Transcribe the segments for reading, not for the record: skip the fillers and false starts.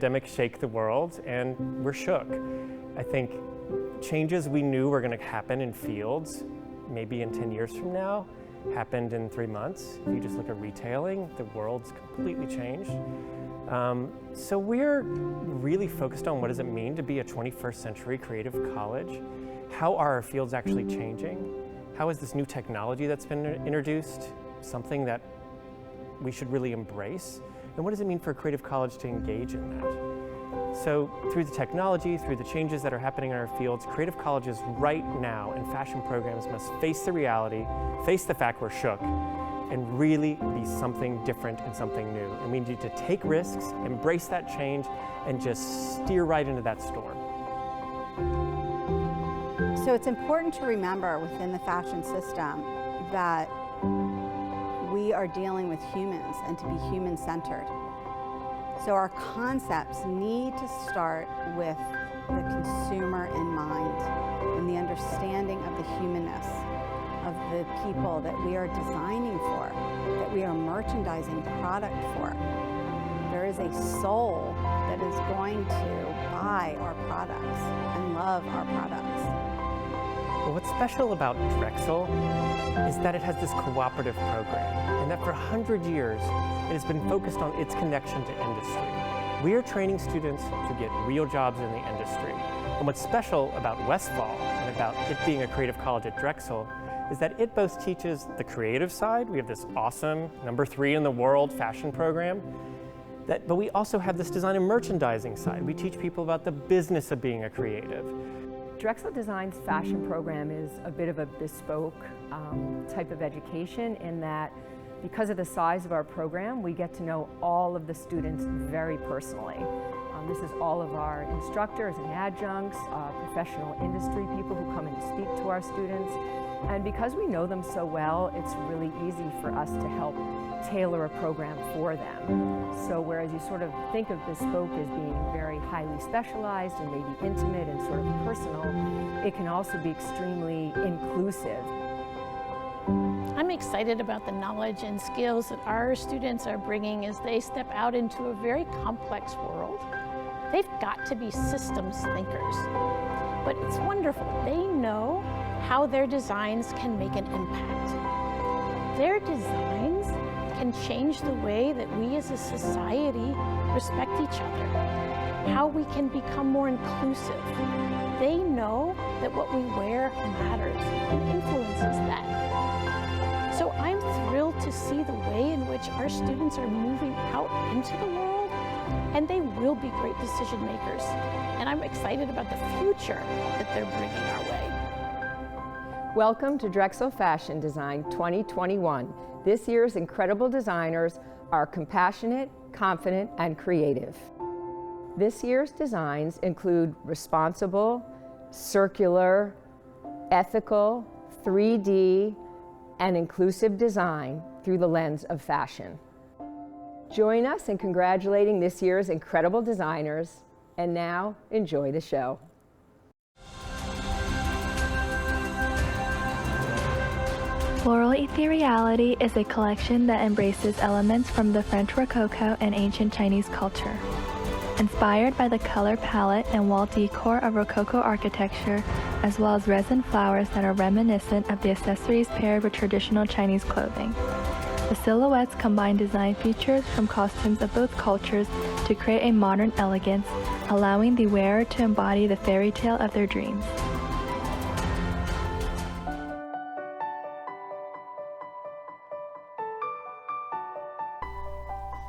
pandemic shake the world, and we're shook. I think changes we knew were going to happen in fields, maybe in 10 years from now, happened in 3 months. If you just look at retailing, the world's completely changed. So we're really focused on what does it mean to be a 21st century creative college? How are our fields actually changing? How is this new technology that's been introduced something that we should really embrace? And what does it mean for a creative college to engage in that? So through the technology, through the changes that are happening in our fields, creative colleges right now and fashion programs must face the reality, face the fact we're shook, and really be something different and something new. And we need to take risks, embrace that change, and just steer right into that storm. So it's important to remember within the fashion system that we are dealing with humans and to be human-centered. So our concepts need to start with the consumer in mind and the understanding of the humanness of the people that we are designing for, that we are merchandising product for. There is a soul that is going to buy our products and love our products. Well, what's special about Drexel is that it has this cooperative program, and that for 100 years, it has been focused on its connection to industry. We are training students to get real jobs in the industry. And what's special about Westphal and about it being a creative college at Drexel is that it both teaches the creative side. We have this awesome #3 in the world fashion program, but we also have this design and merchandising side. We teach people about the business of being a creative. Drexel Design's fashion program is a bit of a bespoke type of education in that because of the size of our program, we get to know all of the students very personally. This is all of our instructors and adjuncts, professional industry people who come and speak to our students. And because we know them so well, it's really easy for us to help tailor a program for them. So whereas you sort of think of bespoke as being very highly specialized and maybe intimate and sort of personal, it can also be extremely inclusive. I'm excited about the knowledge and skills that our students are bringing as they step out into a very complex world. They've got to be systems thinkers, but it's wonderful. They know how their designs can make an impact. Their designs can change the way that we as a society respect each other, how we can become more inclusive. They know that what we wear matters and influences that. So I'm thrilled to see the way in which our students are moving out into the world, and they will be great decision makers. And I'm excited about the future that they're bringing our way. Welcome to Drexel Fashion Design 2021. This year's incredible designers are compassionate, confident, and creative. This year's designs include responsible, circular, ethical, 3D, and inclusive design through the lens of fashion. Join us in congratulating this year's incredible designers, and now enjoy the show. Floral Ethereality is a collection that embraces elements from the French Rococo and ancient Chinese culture. Inspired by the color palette and wall decor of Rococo architecture, as well as resin flowers that are reminiscent of the accessories paired with traditional Chinese clothing. The silhouettes combine design features from costumes of both cultures to create a modern elegance, allowing the wearer to embody the fairy tale of their dreams.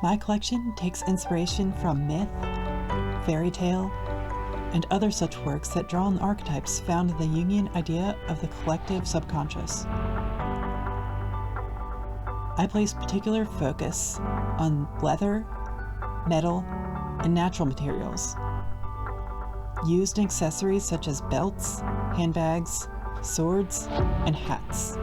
My collection takes inspiration from myth, fairy tale, and other such works that draw on archetypes found in the Jungian idea of the collective subconscious. I place particular focus on leather, metal, and natural materials, used in accessories such as belts, handbags, swords, and hats.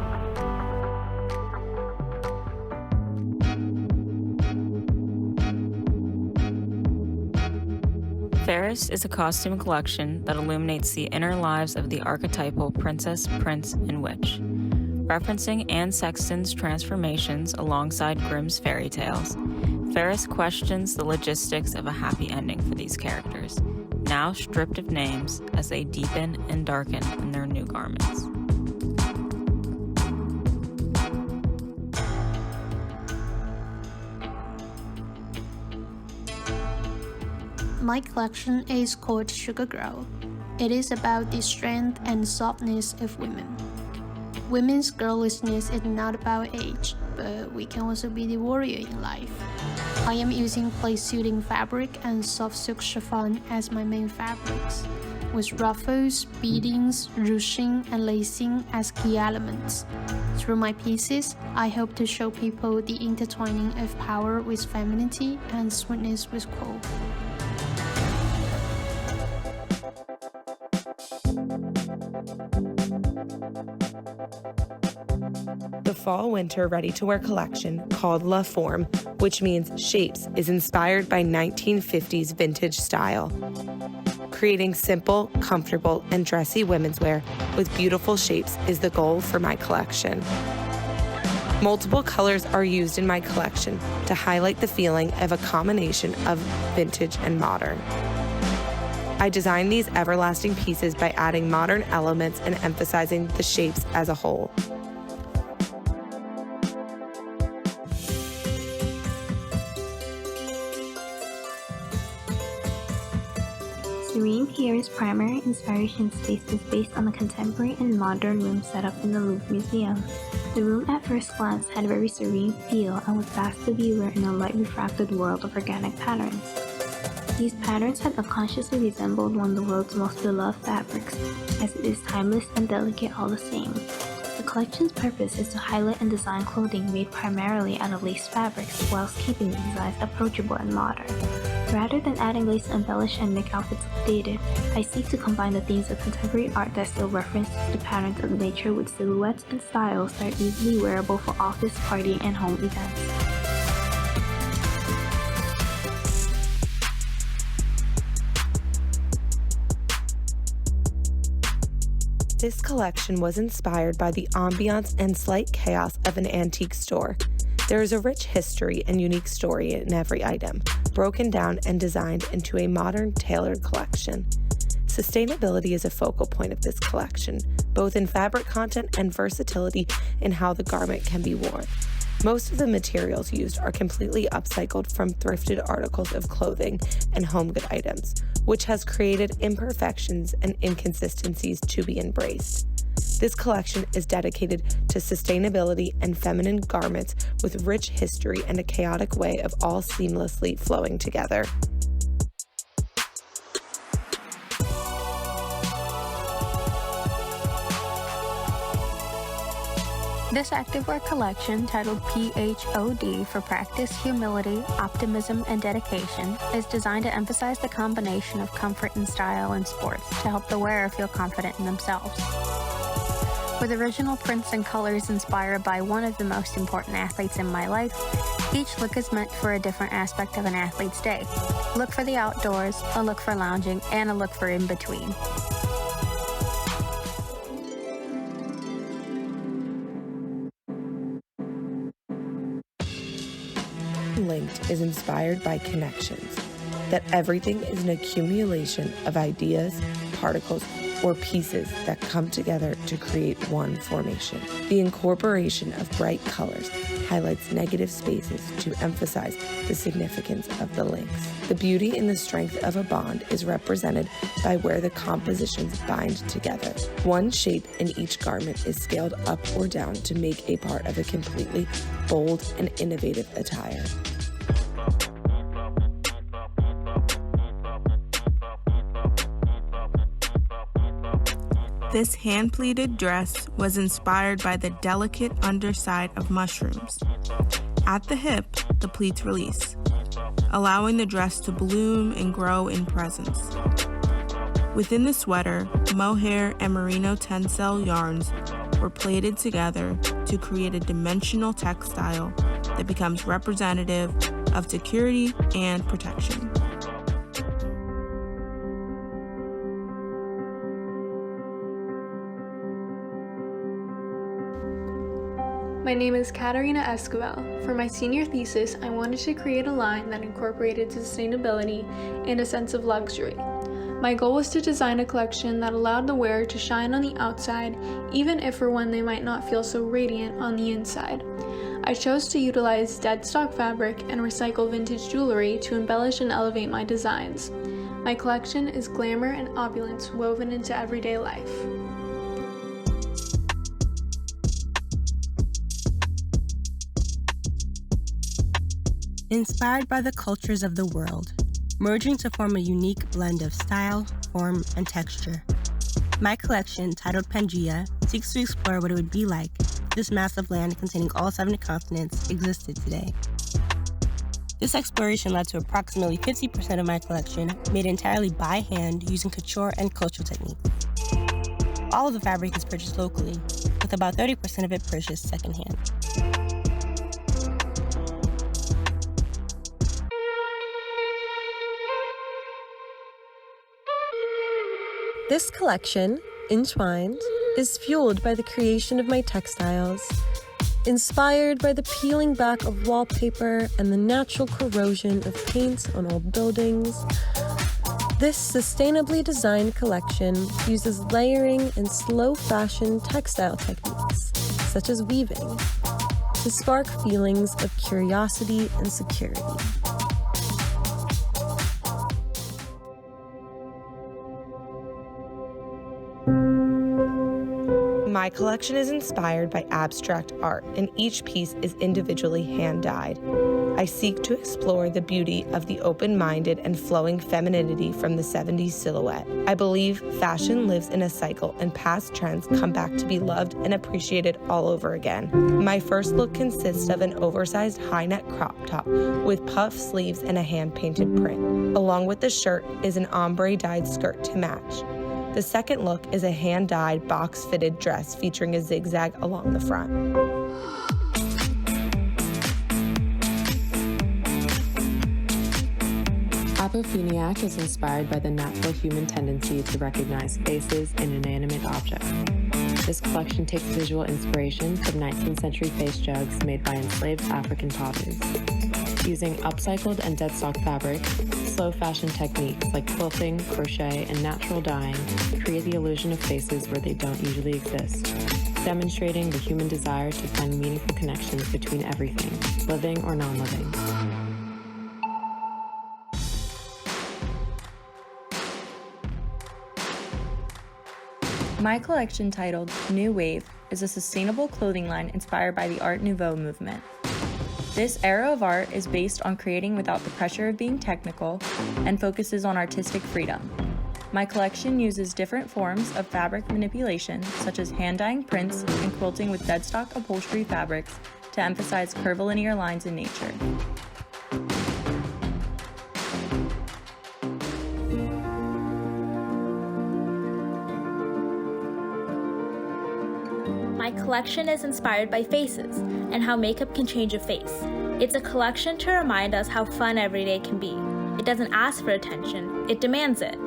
Ferris is a costume collection that illuminates the inner lives of the archetypal princess, prince, and witch. Referencing Anne Sexton's transformations alongside Grimm's fairy tales, Ferris questions the logistics of a happy ending for these characters, now stripped of names as they deepen and darken in their new garments. My collection is called Sugar Girl. It is about the strength and softness of women. Women's girlishness is not about age, but we can also be the warrior in life. I am using place-suiting fabric and soft silk chiffon as my main fabrics, with ruffles, beadings, ruching, and lacing as key elements. Through my pieces, I hope to show people the intertwining of power with femininity and sweetness with cool. The fall-winter ready-to-wear collection, called La Forme, which means shapes, is inspired by 1950s vintage style. Creating simple, comfortable, and dressy women's wear with beautiful shapes is the goal for my collection. Multiple colors are used in my collection to highlight the feeling of a combination of vintage and modern. I designed these everlasting pieces by adding modern elements and emphasizing the shapes as a whole. Serene Pierre's primary inspiration space is based on the contemporary and modern room set up in the Louvre Museum. The room at first glance had a very serene feel and was vast the viewer in a light refracted world of organic patterns. These patterns had unconsciously resembled one of the world's most beloved fabrics, as it is timeless and delicate all the same. The collection's purpose is to highlight and design clothing made primarily out of lace fabrics, whilst keeping the designs approachable and modern. Rather than adding lace to embellish and make outfits updated, I seek to combine the themes of contemporary art that still reference the patterns of nature with silhouettes and styles that are easily wearable for office, party, and home events. This collection was inspired by the ambiance and slight chaos of an antique store. There is a rich history and unique story in every item, broken down and designed into a modern, tailored collection. Sustainability is a focal point of this collection, both in fabric content and versatility in how the garment can be worn. Most of the materials used are completely upcycled from thrifted articles of clothing and home good items, which has created imperfections and inconsistencies to be embraced. This collection is dedicated to sustainability and feminine garments with rich history and a chaotic way of all seamlessly flowing together. This activewear collection, titled PHOD for Practice, Humility, Optimism, and Dedication, is designed to emphasize the combination of comfort and style in sports to help the wearer feel confident in themselves. With original prints and colors inspired by one of the most important athletes in my life, each look is meant for a different aspect of an athlete's day. A look for the outdoors, a look for lounging, and a look for in-between. Linked is inspired by connections, that everything is an accumulation of ideas, particles, or pieces that come together to create one formation. The incorporation of bright colors highlights negative spaces to emphasize the significance of the links. The beauty and the strength of a bond is represented by where the compositions bind together. One shape in each garment is scaled up or down to make a part of a completely bold and innovative attire. This hand-pleated dress was inspired by the delicate underside of mushrooms. At the hip, the pleats release, allowing the dress to bloom and grow in presence. Within the sweater, mohair and merino tencel yarns were plaited together to create a dimensional textile that becomes representative of security and protection. My name is Katarina Esquivel. For my senior thesis, I wanted to create a line that incorporated sustainability and a sense of luxury. My goal was to design a collection that allowed the wearer to shine on the outside, even if for one they might not feel so radiant on the inside. I chose to utilize dead stock fabric and recycle vintage jewelry to embellish and elevate my designs. My collection is glamour and opulence woven into everyday life. Inspired by the cultures of the world, merging to form a unique blend of style, form, and texture. My collection, titled Pangea, seeks to explore what it would be like if this massive land containing all 7 continents existed today. This exploration led to approximately 50% of my collection made entirely by hand using couture and cultural techniques. All of the fabric is purchased locally, with about 30% of it purchased secondhand. This collection, Entwined, is fueled by the creation of my textiles, inspired by the peeling back of wallpaper and the natural corrosion of paint on old buildings. This sustainably designed collection uses layering and slow fashion textile techniques, such as weaving, to spark feelings of curiosity and security. My collection is inspired by abstract art, and each piece is individually hand-dyed. I seek to explore the beauty of the open-minded and flowing femininity from the 70s silhouette. I believe fashion lives in a cycle, and past trends come back to be loved and appreciated all over again. My first look consists of an oversized high-neck crop top with puff sleeves and a hand-painted print. Along with the shirt is an ombre-dyed skirt to match. The second look is a hand-dyed, box-fitted dress featuring a zigzag along the front. Apopheniac is inspired by the natural human tendency to recognize faces in inanimate objects. This collection takes visual inspiration from 19th century face jugs made by enslaved African potters. Using upcycled and dead stock fabric, slow fashion techniques like quilting, crochet, and natural dyeing create the illusion of faces where they don't usually exist, demonstrating the human desire to find meaningful connections between everything, living or non-living. My collection, titled New Wave, is a sustainable clothing line inspired by the Art Nouveau movement. This era of art is based on creating without the pressure of being technical and focuses on artistic freedom. My collection uses different forms of fabric manipulation, such as hand-dyeing prints and quilting with dead stock upholstery fabrics to emphasize curvilinear lines in nature. My collection is inspired by faces and how makeup can change a face. It's a collection to remind us how fun every day can be. It doesn't ask for attention, it demands it.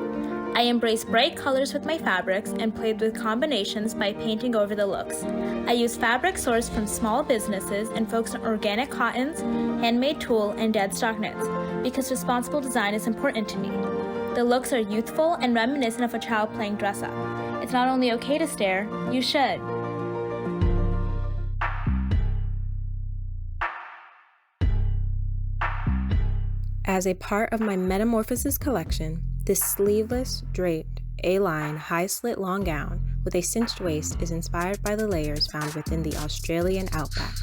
I embrace bright colors with my fabrics and played with combinations by painting over the looks. I use fabric sourced from small businesses and focused on organic cottons, handmade tulle, and dead stock knits, because responsible design is important to me. The looks are youthful and reminiscent of a child playing dress up. It's not only okay to stare, you should. As a part of my Metamorphosis collection, this sleeveless, draped, A-line, high-slit long gown with a cinched waist is inspired by the layers found within the Australian outback.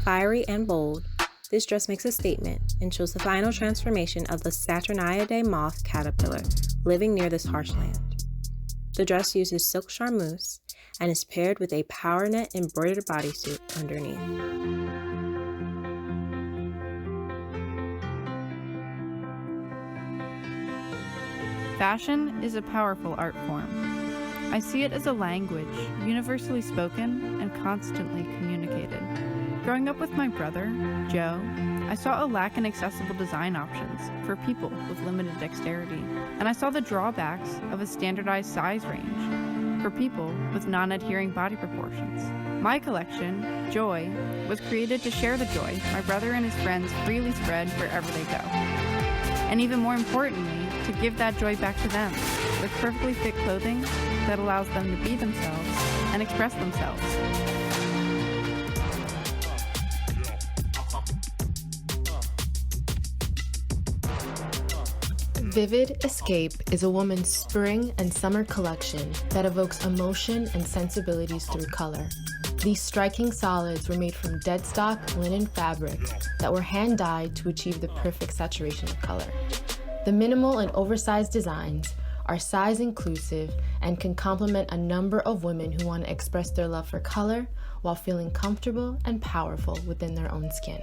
Fiery and bold, this dress makes a statement and shows the final transformation of the Saturniidae moth caterpillar living near this harsh land. The dress uses silk charmeuse and is paired with a power net embroidered bodysuit underneath. Fashion is a powerful art form. I see it as a language, universally spoken and constantly communicated. Growing up with my brother, Joe, I saw a lack in accessible design options for people with limited dexterity, and I saw the drawbacks of a standardized size range. for people with non-adhering body proportions. My collection, Joy, was created to share the joy my brother and his friends freely spread wherever they go. And even more importantly, to give that joy back to them with perfectly fit clothing that allows them to be themselves and express themselves. Vivid Escape is a woman's spring and summer collection that evokes emotion and sensibilities through color. These striking solids were made from dead stock linen fabric that were hand-dyed to achieve the perfect saturation of color. The minimal and oversized designs are size inclusive and can complement a number of women who want to express their love for color while feeling comfortable and powerful within their own skin.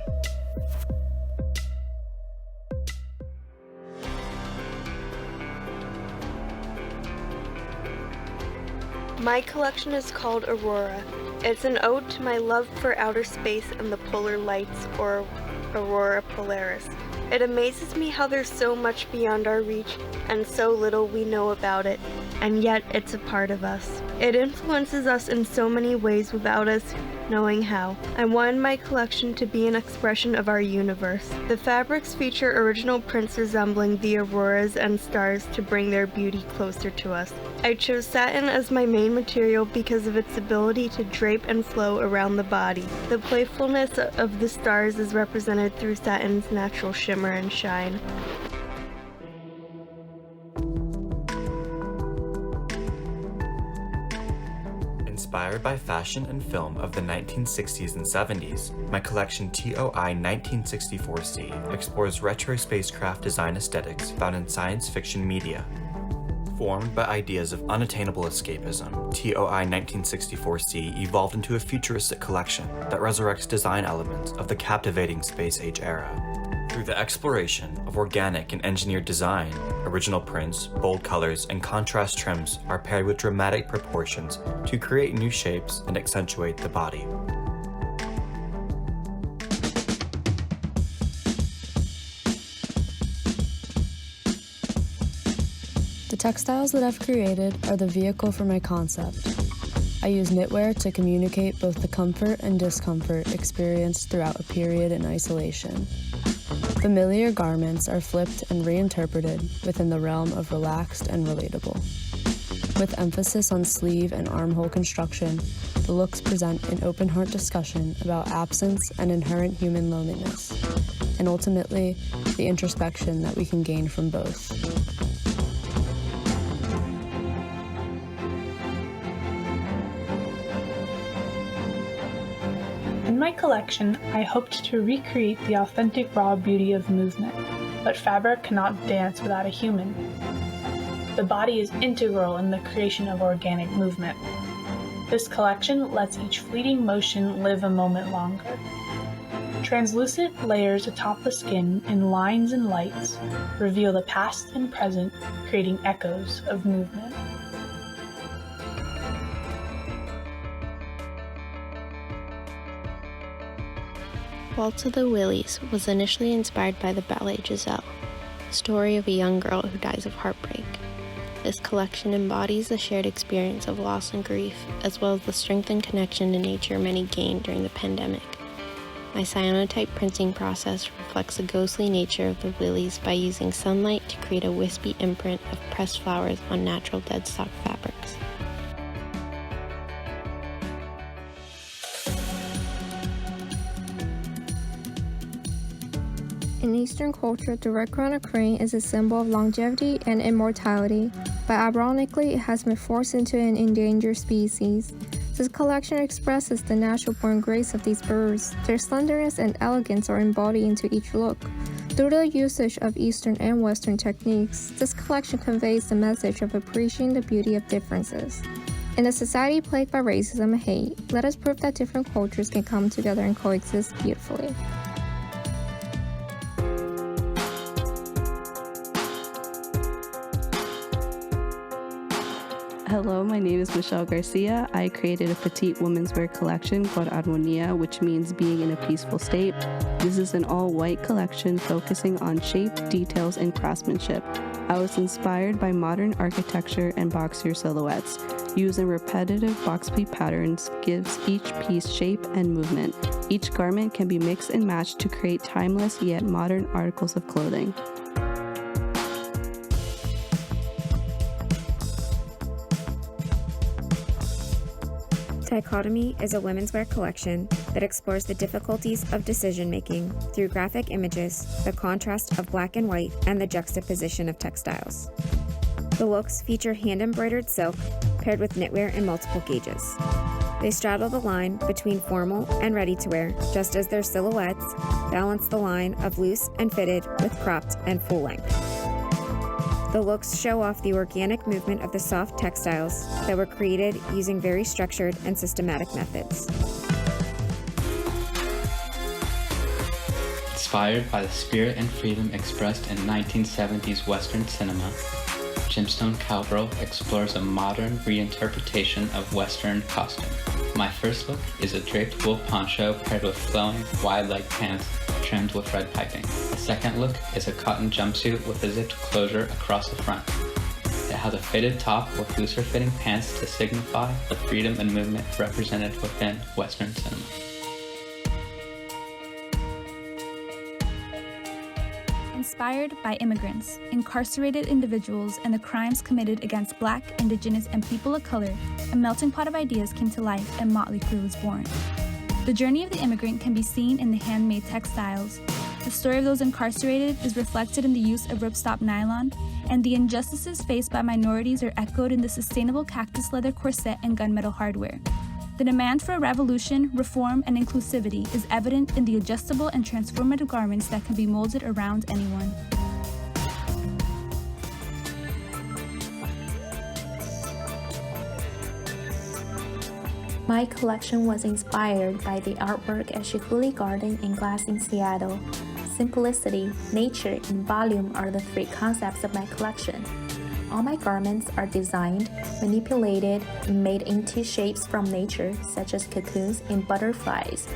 My collection is called Aurora. It's an ode to my love for outer space and the polar lights, or Aurora Polaris. It amazes me how there's so much beyond our reach and so little we know about it, and yet it's a part of us. It influences us in so many ways without us knowing how. I wanted my collection to be an expression of our universe. The fabrics feature original prints resembling the auroras and stars to bring their beauty closer to us. I chose satin as my main material because of its ability to drape and flow around the body. The playfulness of the stars is represented through satin's natural shimmer and shine. Inspired by fashion and film of the 1960s and 70s, my collection TOI 1964C explores retro spacecraft design aesthetics found in science fiction media. Formed by ideas of unattainable escapism, TOI 1964C evolved into a futuristic collection that resurrects design elements of the captivating space-age era. Through the exploration of organic and engineered design, original prints, bold colors, and contrast trims are paired with dramatic proportions to create new shapes and accentuate the body. The textiles that I've created are the vehicle for my concept. I use knitwear to communicate both the comfort and discomfort experienced throughout a period in isolation. Familiar garments are flipped and reinterpreted within the realm of relaxed and relatable. With emphasis on sleeve and armhole construction, the looks present an open-heart discussion about absence and inherent human loneliness, and ultimately, the introspection that we can gain from both. In my collection, I hoped to recreate the authentic raw beauty of movement, but fabric cannot dance without a human. The body is integral in the creation of organic movement. This collection lets each fleeting motion live a moment longer. Translucent layers atop the skin in lines and lights reveal the past and present, creating echoes of movement. Waltz of the Willies was initially inspired by the ballet Giselle, a story of a young girl who dies of heartbreak. This collection embodies the shared experience of loss and grief, as well as the strength and connection to nature many gained during the pandemic. My cyanotype printing process reflects the ghostly nature of the Willies by using sunlight to create a wispy imprint of pressed flowers on natural dead stock fabrics. In Eastern culture, the red crown of crane is a symbol of longevity and immortality, but ironically, it has been forced into an endangered species. This collection expresses the natural-born grace of these birds. Their slenderness and elegance are embodied into each look. Through the usage of Eastern and Western techniques, this collection conveys the message of appreciating the beauty of differences. In a society plagued by racism and hate, let us prove that different cultures can come together and coexist beautifully. Hello, my name is Michelle Garcia. I created a petite women's wear collection called Armonía, which means being in a peaceful state. This is an all-white collection focusing on shape, details, and craftsmanship. I was inspired by modern architecture and boxier silhouettes. Using repetitive box pleat patterns gives each piece shape and movement. Each garment can be mixed and matched to create timeless yet modern articles of clothing. Dichotomy is a women's wear collection that explores the difficulties of decision-making through graphic images, the contrast of black and white, and the juxtaposition of textiles. The looks feature hand-embroidered silk paired with knitwear in multiple gauges. They straddle the line between formal and ready-to-wear, just as their silhouettes balance the line of loose and fitted with cropped and full length. The looks show off the organic movement of the soft textiles that were created using very structured and systematic methods. Inspired by the spirit and freedom expressed in 1970s Western cinema, Gemstone Cowgirl explores a modern reinterpretation of Western costume. My first look is a draped wool poncho paired with flowing, wide-leg pants trimmed with red piping. The second look is a cotton jumpsuit with a zipped closure across the front. It has a fitted top with looser fitting pants to signify the freedom and movement represented within Western cinema. Inspired by immigrants, incarcerated individuals, and the crimes committed against Black, Indigenous, and people of color, a melting pot of ideas came to life and Motley Crue was born. The journey of the immigrant can be seen in the handmade textiles. The story of those incarcerated is reflected in the use of ripstop nylon, and the injustices faced by minorities are echoed in the sustainable cactus leather corset and gunmetal hardware. The demand for a revolution, reform, and inclusivity is evident in the adjustable and transformative garments that can be molded around anyone. My collection was inspired by the artwork at Shikuli Garden in Glass in Seattle. Simplicity, nature, and volume are the three concepts of my collection. All my garments are designed, manipulated, and made into shapes from nature, such as cocoons and butterflies.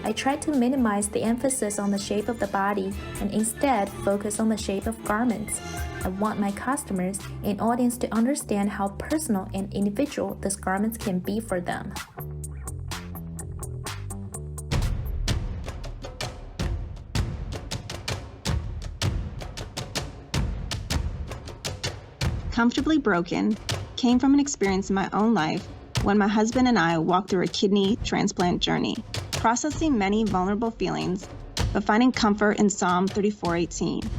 I try to minimize the emphasis on the shape of the body and instead focus on the shape of garments. I want my customers and audience to understand how personal and individual these garments can be for them. Comfortably Broken came from an experience in my own life when my husband and I walked through a kidney transplant journey, processing many vulnerable feelings, but finding comfort in Psalm 34:18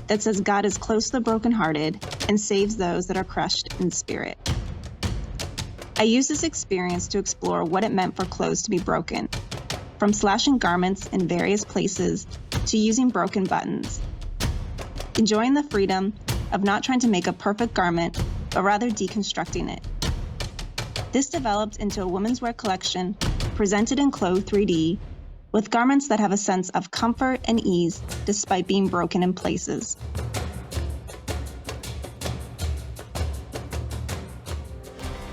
that says God is close to the brokenhearted and saves those that are crushed in spirit. I used this experience to explore what it meant for clothes to be broken, from slashing garments in various places to using broken buttons, enjoying the freedom of not trying to make a perfect garment, but rather deconstructing it. This developed into a women's wear collection presented in Clothes 3D with garments that have a sense of comfort and ease despite being broken in places.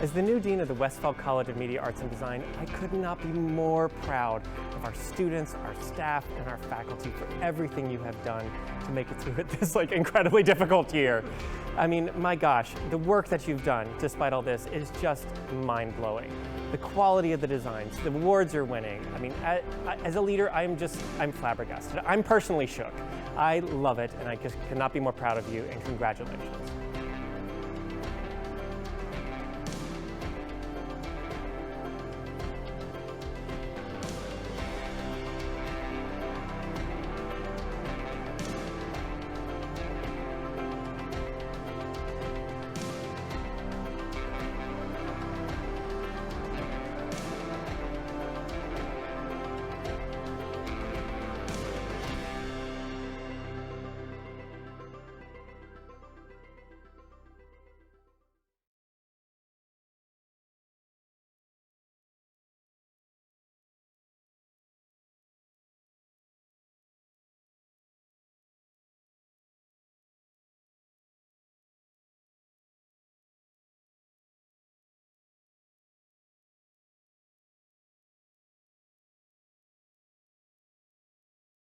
As the new dean of the Westphal College of Media Arts and Design, I could not be more proud of our students, our staff, and our faculty for everything you have done to make it through this incredibly difficult year. I mean, my gosh, the work that you've done despite all this is just mind-blowing. The quality of the designs, the awards you're winning. I mean, as a leader, I'm flabbergasted. I'm personally shook. I love it, and I just cannot be more proud of you, and congratulations.